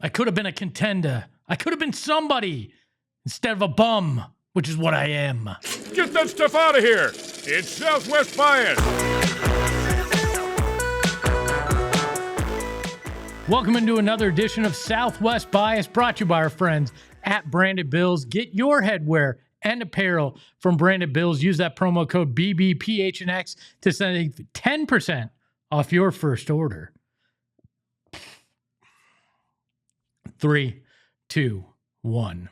I could have been a contender. I could have been somebody instead of a bum, which is what I am. Get that stuff out of here. It's Southwest Bias. Welcome into another edition of Southwest Bias, brought to you by our friends at Branded Bills. Get your headwear and apparel from Branded Bills. Use that promo code BBPHNX to save 10% off your first order. 3, 2, 1.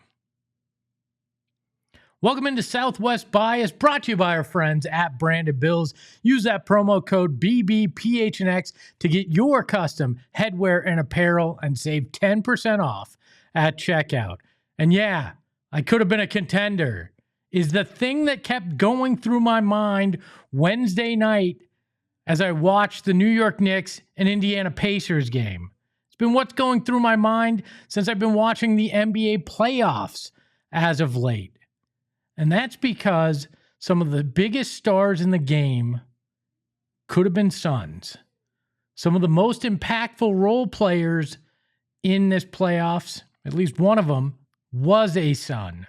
Welcome into Southwest Bias, brought to you by our friends at Branded Bills. Use that promo code BBPHNX to get your custom headwear and apparel and save 10% off at checkout. And yeah, I could have been a contender is the thing that kept going through my mind Wednesday night as I watched the New York Knicks and Indiana Pacers game. It's been what's going through my mind since I've been watching the NBA playoffs as of late. And that's because some of the biggest stars in the game could have been Suns. Some of the most impactful role players in this playoffs, at least one of them, was a Sun.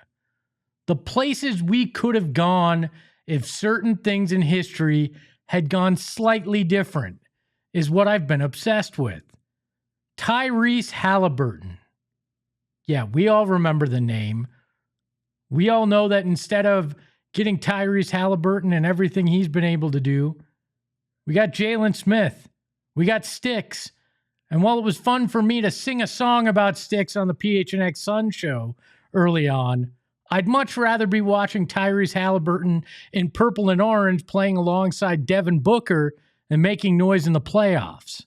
The places we could have gone if certain things in history had gone slightly different is what I've been obsessed with. Tyrese Haliburton. Yeah, we all remember the name. We all know that instead of getting Tyrese Haliburton and everything he's been able to do, we got Jalen Smith. We got Sticks. And while it was fun for me to sing a song about Sticks on the PHNX Sun show early on, I'd much rather be watching Tyrese Haliburton in purple and orange playing alongside Devin Booker and making noise in the playoffs.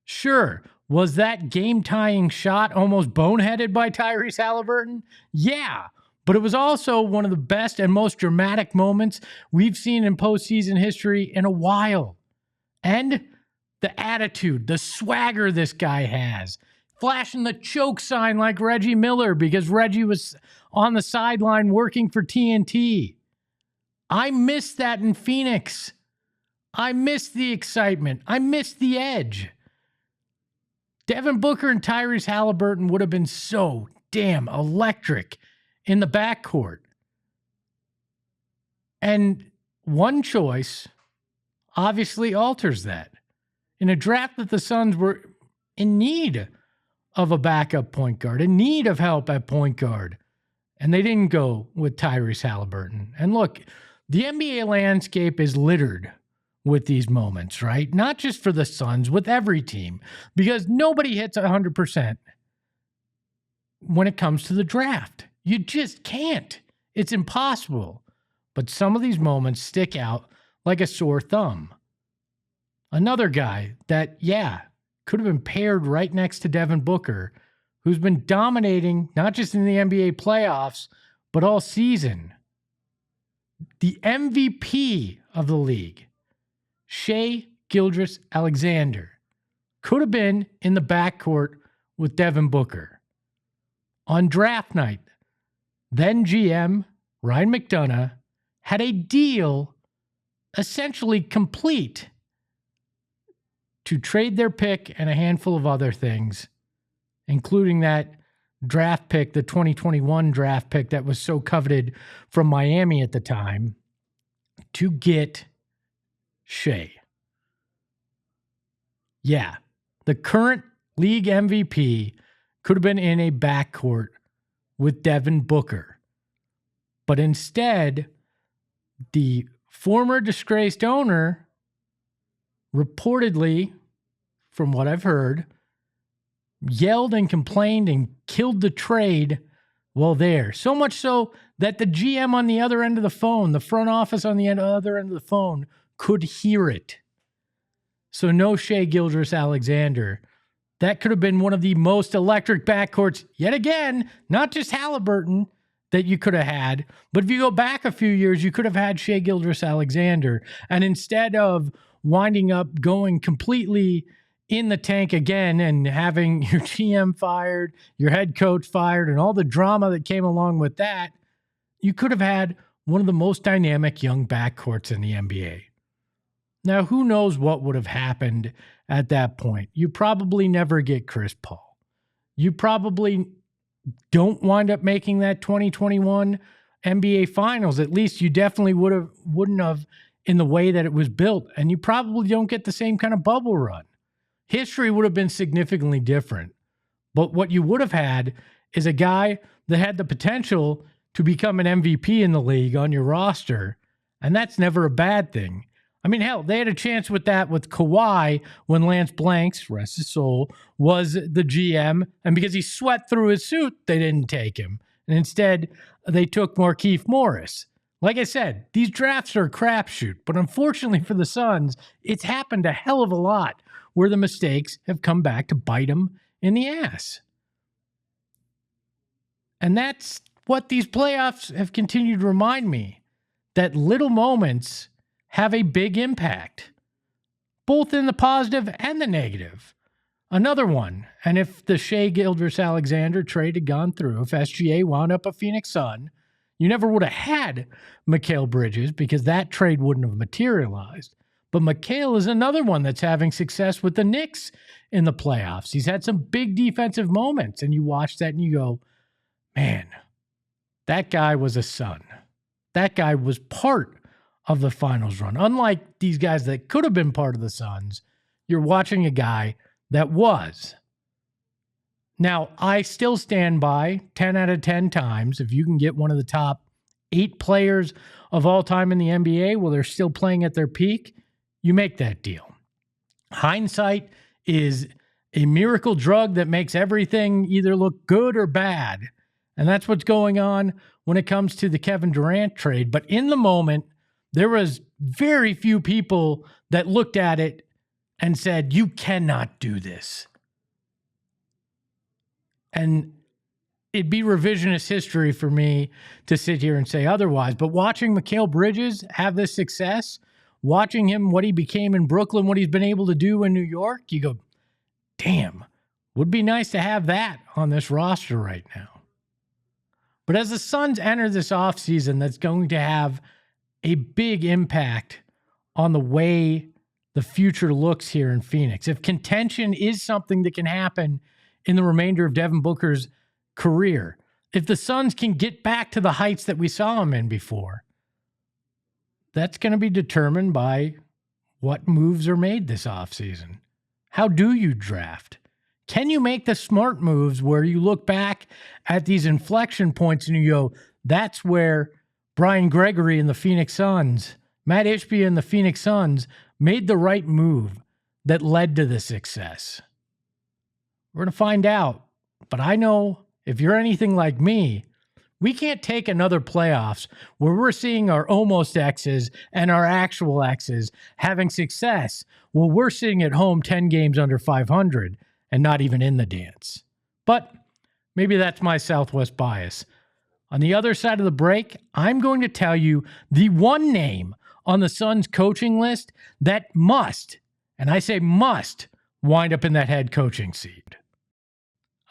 Sure, was that game-tying shot almost boneheaded by Tyrese Haliburton? Yeah, but it was also one of the best and most dramatic moments we've seen in postseason history in a while. And the attitude, the swagger this guy has, flashing the choke sign like Reggie Miller because Reggie was on the sideline working for TNT. I miss that in Phoenix. I miss the excitement. I miss the edge. Devin Booker and Tyrese Haliburton would have been so damn electric in the backcourt. And one choice obviously alters that. In a draft that the Suns were in need of a backup point guard, in need of help at point guard, and they didn't go with Tyrese Haliburton. And look, the NBA landscape is littered with these moments, right? Not just for the Suns, with every team, because nobody hits 100% when it comes to the draft. You just can't. It's impossible. But some of these moments stick out like a sore thumb. Another guy that, yeah, could have been paired right next to Devin Booker, who's been dominating not just in the NBA playoffs, but all season. The MVP of the league, Shai Gilgeous-Alexander, could have been in the backcourt with Devin Booker. On draft night, then GM Ryan McDonough had a deal essentially complete to trade their pick and a handful of other things, including that draft pick, the 2021 draft pick that was so coveted from Miami at the time, to get Shai. Yeah, the current league MVP could have been in a backcourt with Devin Booker. But instead, the former disgraced owner reportedly, from what I've heard, yelled and complained and killed the trade while there. So much so that the GM on the other end of the phone, the front office on the other end of the phone, could hear it. So no Shai Gilgeous-Alexander. That could have been one of the most electric backcourts, yet again, not just Haliburton, that you could have had. But if you go back a few years, you could have had Shai Gilgeous-Alexander. And instead of winding up going completely in the tank again and having your GM fired, your head coach fired, and all the drama that came along with that, you could have had one of the most dynamic young backcourts in the NBA. Now, who knows what would have happened at that point? You probably never get Chris Paul. you probably don't wind up making that 2021 NBA Finals. At least you definitely wouldn't have in the way that it was built, and you probably don't get the same kind of bubble run. History would have been significantly different. But what you would have had is a guy that had the potential to become an MVP in the league on your roster, and that's never a bad thing. I mean, hell, they had a chance with that with Kawhi when Lance Blanks, rest his soul, was the GM, and because he sweat through his suit, they didn't take him. And instead, they took Markieff Morris. Like I said, these drafts are a crapshoot, but unfortunately for the Suns, it's happened a hell of a lot where the mistakes have come back to bite them in the ass. And that's what these playoffs have continued to remind me, that little moments have a big impact, both in the positive and the negative. Another one, and if the Shai Gilgeous-Alexander trade had gone through, if SGA wound up a Phoenix Sun, you never would have had Mikal Bridges because that trade wouldn't have materialized. But Mikal is another one that's having success with the Knicks in the playoffs. He's had some big defensive moments, and you watch that and you go, man, that guy was a Sun. That guy was part of the finals run. Unlike these guys that could have been part of the Suns, you're watching a guy that was. Now, I still stand by 10 out of 10 times, if you can get one of the top 8 players of all time in the NBA while they're still playing at their peak, you make that deal. Hindsight is a miracle drug that makes everything either look good or bad. And that's what's going on when it comes to the Kevin Durant trade. But in the moment, there was very few people that looked at it and said, you cannot do this. And it'd be revisionist history for me to sit here and say otherwise. But watching Mikal Bridges have this success, watching him, what he became in Brooklyn, what he's been able to do in New York, you go, damn, would be nice to have that on this roster right now. But as the Suns enter this offseason, that's going to have a big impact on the way the future looks here in Phoenix. If contention is something that can happen in the remainder of Devin Booker's career, if the Suns can get back to the heights that we saw him in before, that's going to be determined by what moves are made this offseason. How do you draft? Can you make the smart moves where you look back at these inflection points and you go, that's where Brian Gregory and the Phoenix Suns, Matt Ishbia and the Phoenix Suns made the right move that led to the success? We're going to find out. But I know if you're anything like me, we can't take another playoffs where we're seeing our almost X's and our actual X's having success while we're sitting at home 10 games under 500 and not even in the dance. But maybe that's my Southwest bias. On the other side of the break, I'm going to tell you the one name on the Suns coaching list that must, and I say must, wind up in that head coaching seat.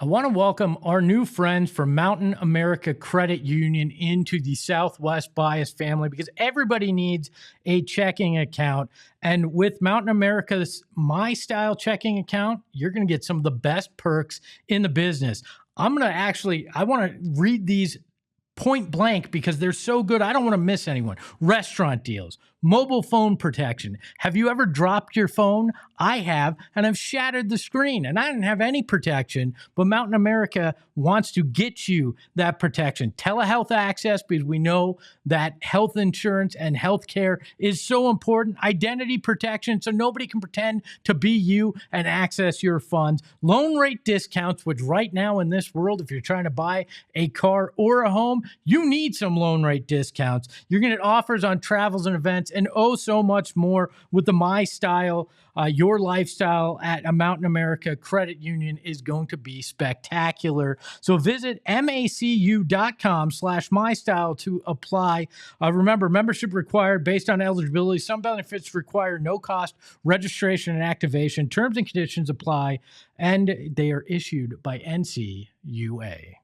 I want to welcome our new friends from Mountain America Credit Union into the Southwest Bias family because everybody needs a checking account. And with Mountain America's My Style checking account, you're going to get some of the best perks in the business. I want to read these point blank because they're so good. I don't want to miss anyone. Restaurant deals, mobile phone protection. Have you ever dropped your phone? I have, and I've shattered the screen, and I didn't have any protection, but Mountain America wants to get you that protection. Telehealth access, because we know that health insurance and healthcare is so important. Identity protection, so nobody can pretend to be you and access your funds. Loan rate discounts, which right now in this world, if you're trying to buy a car or a home, you need some loan rate discounts. You're going to get offers on travels and events and oh so much more with the My Style. Your lifestyle at a Mountain America Credit Union is going to be spectacular. So visit macu.com/mystyle to apply. Remember, membership required based on eligibility. Some benefits require no cost registration and activation. Terms and conditions apply, and they are issued by NCUA.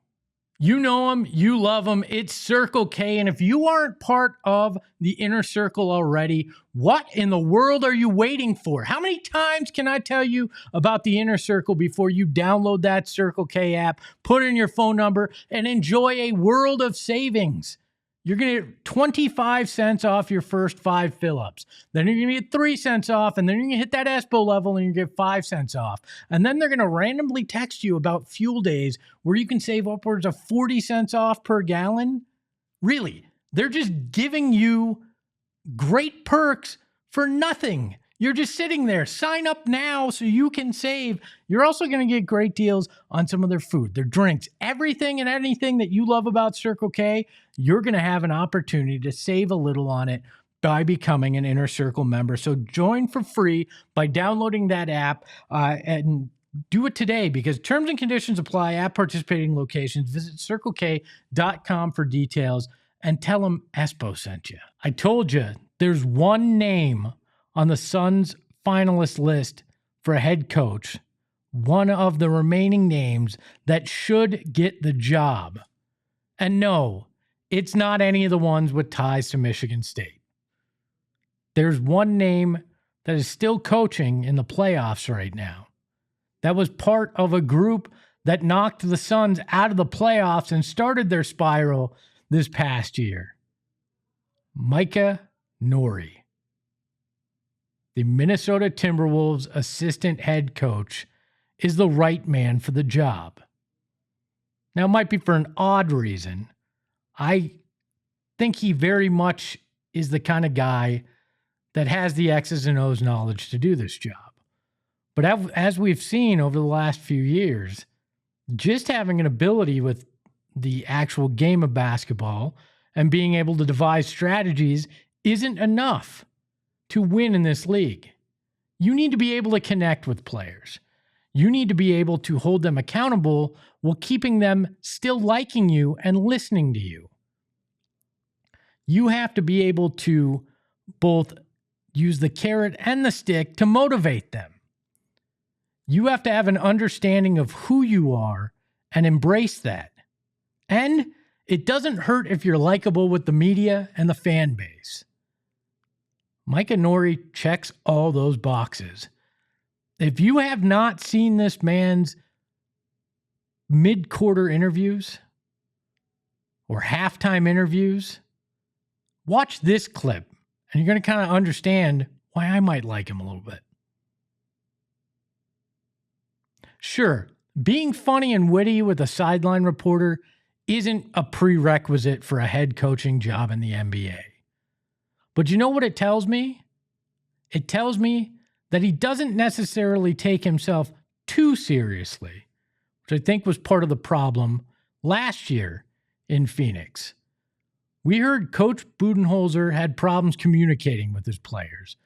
You know them, you love them. It's Circle K. And if you aren't part of the inner circle already, what in the world are you waiting for? How many times can I tell you about the inner circle before you download that Circle K app, put in your phone number, and enjoy a world of savings? You're going to get 25 cents off your first 5 fill-ups. Then you're going to get 3 cents off, and then you're going to hit that ESPO level and you get 5 cents off. And then they're going to randomly text you about fuel days where you can save upwards of 40 cents off per gallon. Really, they're just giving you great perks for nothing. You're just sitting there. Sign up now so you can save. You're also going to get great deals on some of their food, their drinks, everything and anything that you love about Circle K. You're going to have an opportunity to save a little on it by becoming an Inner Circle member. So join for free by downloading that app and do it today, because terms and conditions apply at participating locations. Visit CircleK.com for details and tell them Espo sent you. I told you there's one name on the Suns finalist list for a head coach, one of the remaining names that should get the job. And no, it's not any of the ones with ties to Michigan State. There's one name that is still coaching in the playoffs right now. That was part of a group that knocked the Suns out of the playoffs and started their spiral this past year. Micah Nory, the Minnesota Timberwolves assistant head coach, is the right man for the job. Now, it might be for an odd reason. I think he very much is the kind of guy that has the X's and O's knowledge to do this job. But as we've seen over the last few years, just having an ability with the actual game of basketball and being able to devise strategies isn't enough to win in this league. You need to be able to connect with players. You need to be able to hold them accountable while keeping them still liking you and listening to you. You have to be able to both use the carrot and the stick to motivate them. You have to have an understanding of who you are and embrace that. And it doesn't hurt if you're likable with the media and the fan base. Micah Nory checks all those boxes. If you have not seen this man's mid-quarter interviews or halftime interviews, watch this clip and you're going to kind of understand why I might like him a little bit. Sure, being funny and witty with a sideline reporter isn't a prerequisite for a head coaching job in the NBA. But you know what it tells me? It tells me that he doesn't necessarily take himself too seriously, which I think was part of the problem last year in Phoenix. We heard Coach Budenholzer had problems communicating with his players,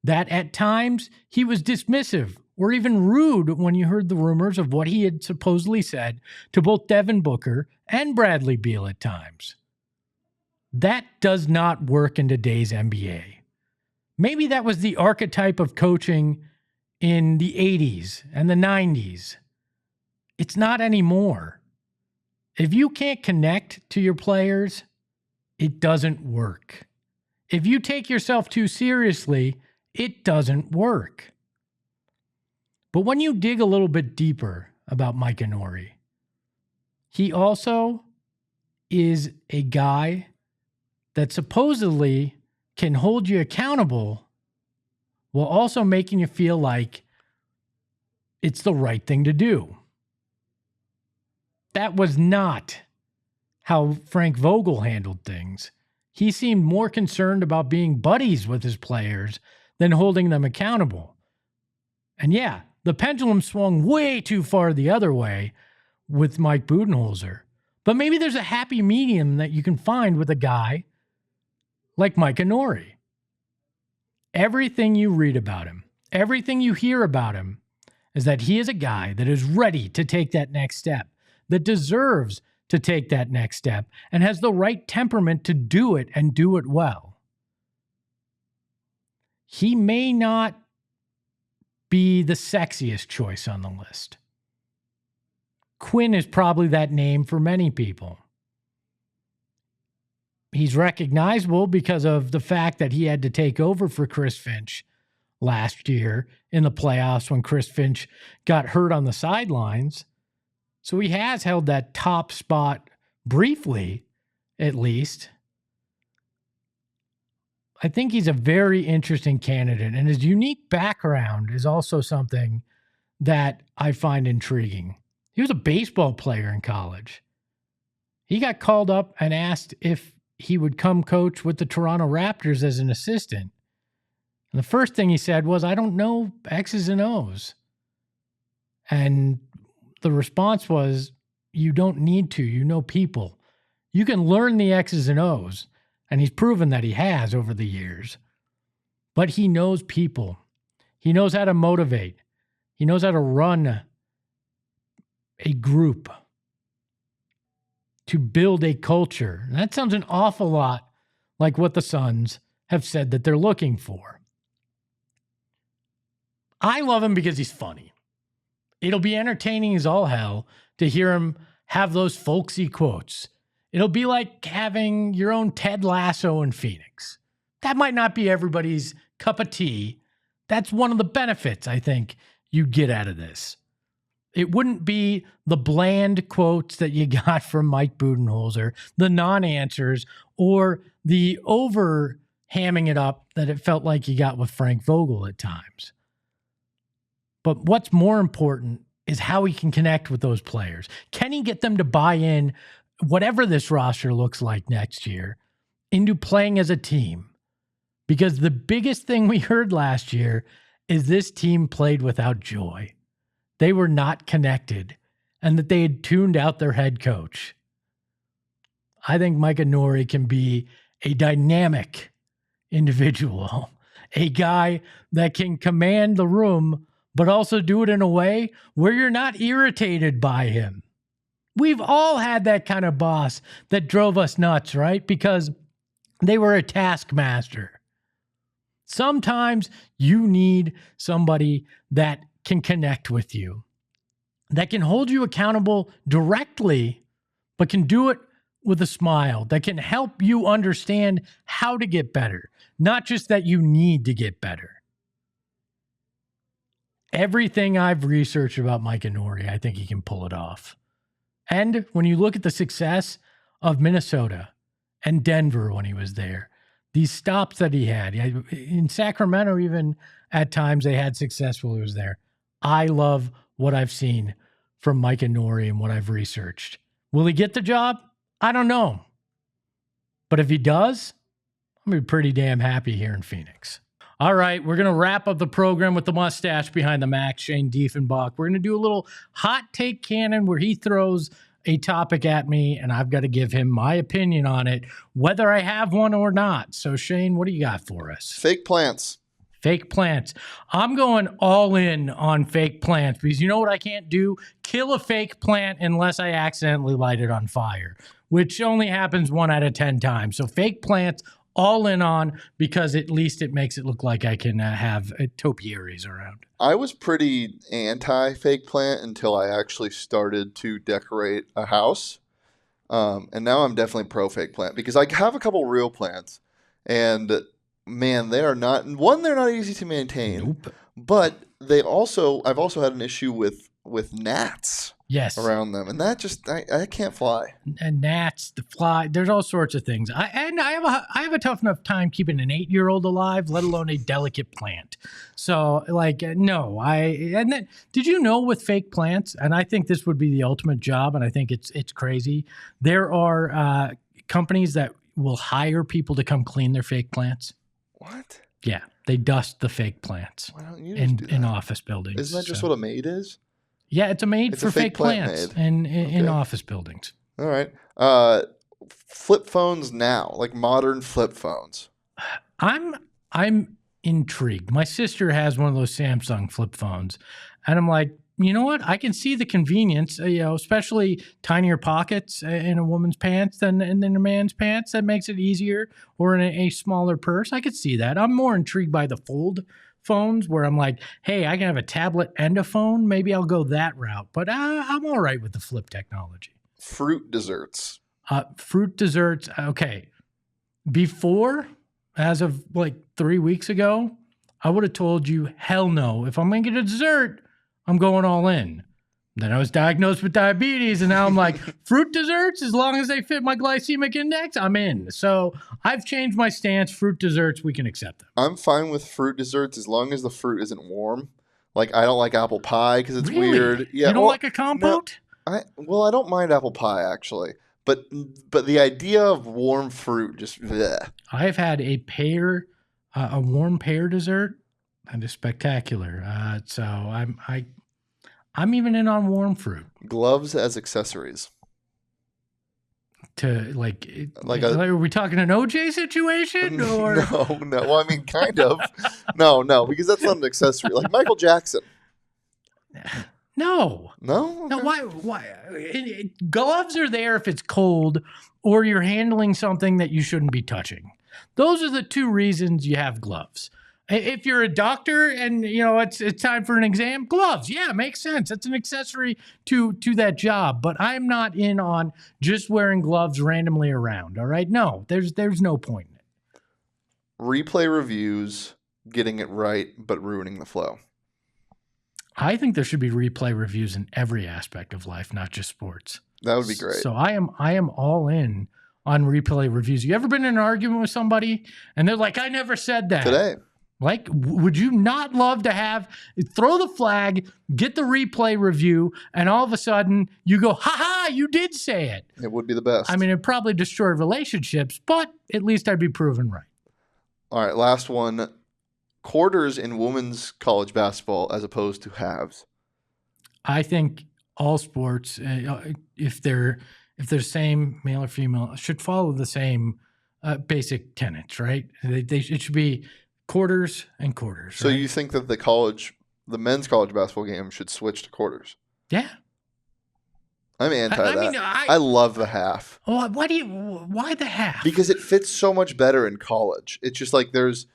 that at times he was dismissive or even rude when you heard the rumors of what he had supposedly said to both Devin Booker and Bradley Beal at times. That does not work in today's NBA. Maybe that was the archetype of coaching in the 80s and the 90s. It's not anymore. If you can't connect to your players, it doesn't work. If you take yourself too seriously, it doesn't work. But when you dig a little bit deeper about Micah Nory, he also is a guy that supposedly can hold you accountable while also making you feel like it's the right thing to do. That was not how Frank Vogel handled things. He seemed more concerned about being buddies with his players than holding them accountable. And yeah, the pendulum swung way too far the other way with Mike Budenholzer. But maybe there's a happy medium that you can find with a guy like Micah Nory. Everything you read about him, everything you hear about him, is that he is a guy that is ready to take that next step, that deserves to take that next step, and has the right temperament to do it and do it well. He may not be the sexiest choice on the list. Quinn is probably that name for many people. He's recognizable because of the fact that he had to take over for Chris Finch last year in the playoffs when Chris Finch got hurt on the sidelines. So he has held that top spot briefly, at least. I think he's a very interesting candidate, and his unique background is also something that I find intriguing. He was a baseball player in college. He got called up and asked if he would come coach with the Toronto Raptors as an assistant. And the first thing he said was, I don't know X's and O's. And the response was, you don't need to. You know people. You can learn the X's and O's. And he's proven that he has over the years. But he knows people. He knows how to motivate. He knows how to run a group, to build a culture. And that sounds an awful lot like what the Suns have said that they're looking for. I love him because he's funny. It'll be entertaining as all hell to hear him have those folksy quotes. It'll be like having your own Ted Lasso in Phoenix. That might not be everybody's cup of tea. That's one of the benefits I think you get out of this. It wouldn't be the bland quotes that you got from Mike Budenholzer, the non-answers, or the over hamming it up that it felt like you got with Frank Vogel at times. But what's more important is how he can connect with those players. Can he get them to buy in, whatever this roster looks like next year, into playing as a team? Because the biggest thing we heard last year is this team played without joy. They were not connected, and that they had tuned out their head coach. I think Micah Nory can be a dynamic individual, a guy that can command the room, but also do it in a way where you're not irritated by him. We've all had that kind of boss that drove us nuts, right? Because they were a taskmaster. Sometimes you need somebody that can connect with you, that can hold you accountable directly, but can do it with a smile, that can help you understand how to get better, not just that you need to get better. Everything I've researched about Micah Nory, I think he can pull it off. And when you look at the success of Minnesota and Denver when he was there, these stops that he had in Sacramento, even at times they had success while he was there. I love what I've seen from Micah Nory and what I've researched. Will he get the job? I don't know. But if he does, I'm going to be pretty damn happy here in Phoenix. All right, we're going to wrap up the program with the mustache behind the Mac, Shane Defenbach. We're going to do a little hot take cannon where he throws a topic at me, and I've got to give him my opinion on it, whether I have one or not. So, Shane, what do you got for us? Fake plants. Fake plants. I'm going all in on fake plants because you know what I can't do? Kill a fake plant unless I accidentally light it on fire, which only happens 1 out of 10 times. So fake plants, all in on, because at least it makes it look like I can have topiaries around. I was pretty anti-fake plant until I actually started to decorate a house. And now I'm definitely pro-fake plant because I have a couple real plants. And man, they're not easy to maintain. Nope. But I've also had an issue with gnats. Yes. Around them, and that just I can't fly. And gnats, the fly, there's all sorts of things. I have a tough enough time keeping an 8-year-old alive, let alone a delicate plant. So no, did you know with fake plants, and I think this would be the ultimate job, and I think it's crazy. There are companies that will hire people to come clean their fake plants. What? Yeah, they dust the fake plants. Why don't you just do that? In office buildings? Isn't that just what a maid is? Yeah, it's a maid for fake plants in office buildings. All right. Flip phones now, like modern flip phones. I'm intrigued. My sister has one of those Samsung flip phones, and I'm like, you know what? I can see the convenience, especially tinier pockets in a woman's pants than in a man's pants. That makes it easier, or in a smaller purse. I could see that. I'm more intrigued by the fold phones where I'm like, hey, I can have a tablet and a phone. Maybe I'll go that route. But I'm all right with the flip technology. Fruit desserts. Fruit desserts. Okay. Before, as of like 3 weeks ago, I would have told you, hell no. If I'm going to get a dessert, I'm going all in. Then I was diagnosed with diabetes, and now I'm like, fruit desserts, as long as they fit my glycemic index, I'm in. So I've changed my stance. Fruit desserts, we can accept them. I'm fine with fruit desserts as long as the fruit isn't warm. Like, I don't like apple pie because it's weird. Yeah, you don't like a compote? No, I don't mind apple pie, actually. But the idea of warm fruit just bleh. I've had a warm pear dessert. That is spectacular. So I'm even in on warm fruit. Gloves as accessories. Are we talking an OJ situation? Or? No. Well, I mean, kind of. No, because that's not an accessory. Like Michael Jackson. No. No? Okay. No, why? Gloves are there if it's cold or you're handling something that you shouldn't be touching. Those are the two reasons you have gloves. If you're a doctor and it's time for an exam, gloves, yeah, makes sense. It's an accessory to that job. But I'm not in on just wearing gloves randomly around. All right, no, there's no point in it. Replay reviews, getting it right, but ruining the flow. I think there should be replay reviews in every aspect of life, not just sports. That would be great. So I am all in on replay reviews. You ever been in an argument with somebody and they're like, I never said that. Today. Like, would you not love to throw the flag, get the replay review, and all of a sudden you go, ha, you did say it. It would be the best. I mean, it'd probably destroy relationships, but at least I'd be proven right. All right, last one. Quarters in women's college basketball as opposed to halves. I think all sports, if they're same male or female, should follow the same basic tenets, right? It should be quarters and quarters. So right? you think that the men's college basketball game should switch to quarters? Yeah. I'm anti that. I love the half. Why the half? Because it fits so much better in college. It's just like there's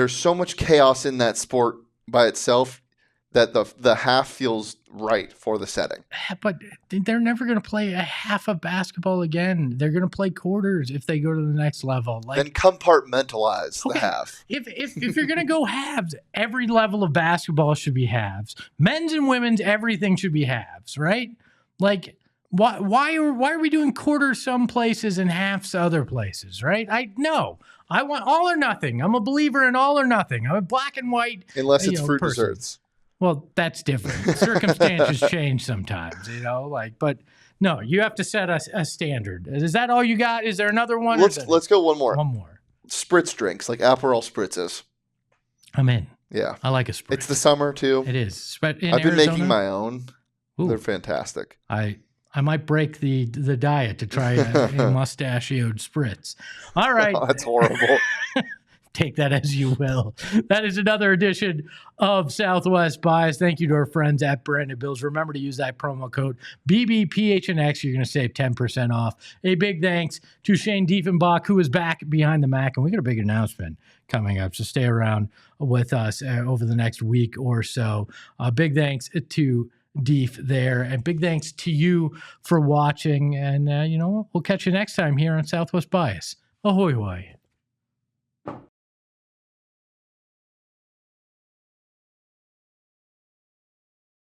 so much chaos in that sport by itself that the half feels right for the setting. But they're never going to play a half of basketball again. They're going to play quarters if they go to the next level. Then compartmentalize the half. If you're going to go halves, every level of basketball should be halves. Men's and women's, everything should be halves, right? Like, why are we doing quarters some places and halves other places, right? I want all or nothing. I'm a believer in all or nothing. I'm a black and white. Unless it's fruit desserts. Well, that's different. Circumstances change sometimes, but no, you have to set a standard. Is that all you got? Is there another one? Let's go one more. One more. Spritz drinks, like Aperol spritzes. I'm in. Yeah. I like a spritz. It's the summer too. It is. I've been making my own. Ooh. They're fantastic. I might break the diet to try a mustachioed spritz. All right. Oh, that's horrible. Take that as you will. That is another edition of Southwest Bias. Thank you to our friends at Brandon Bills. Remember to use that promo code BBPHNX. You're going to save 10% off. A big thanks to Shane Defenbach, who is back behind the Mac. And we got a big announcement coming up, so stay around with us over the next week or so. Big thanks to Deef there. And big thanks to you for watching. And, we'll catch you next time here on Southwest Bias. Ahoy, hoy.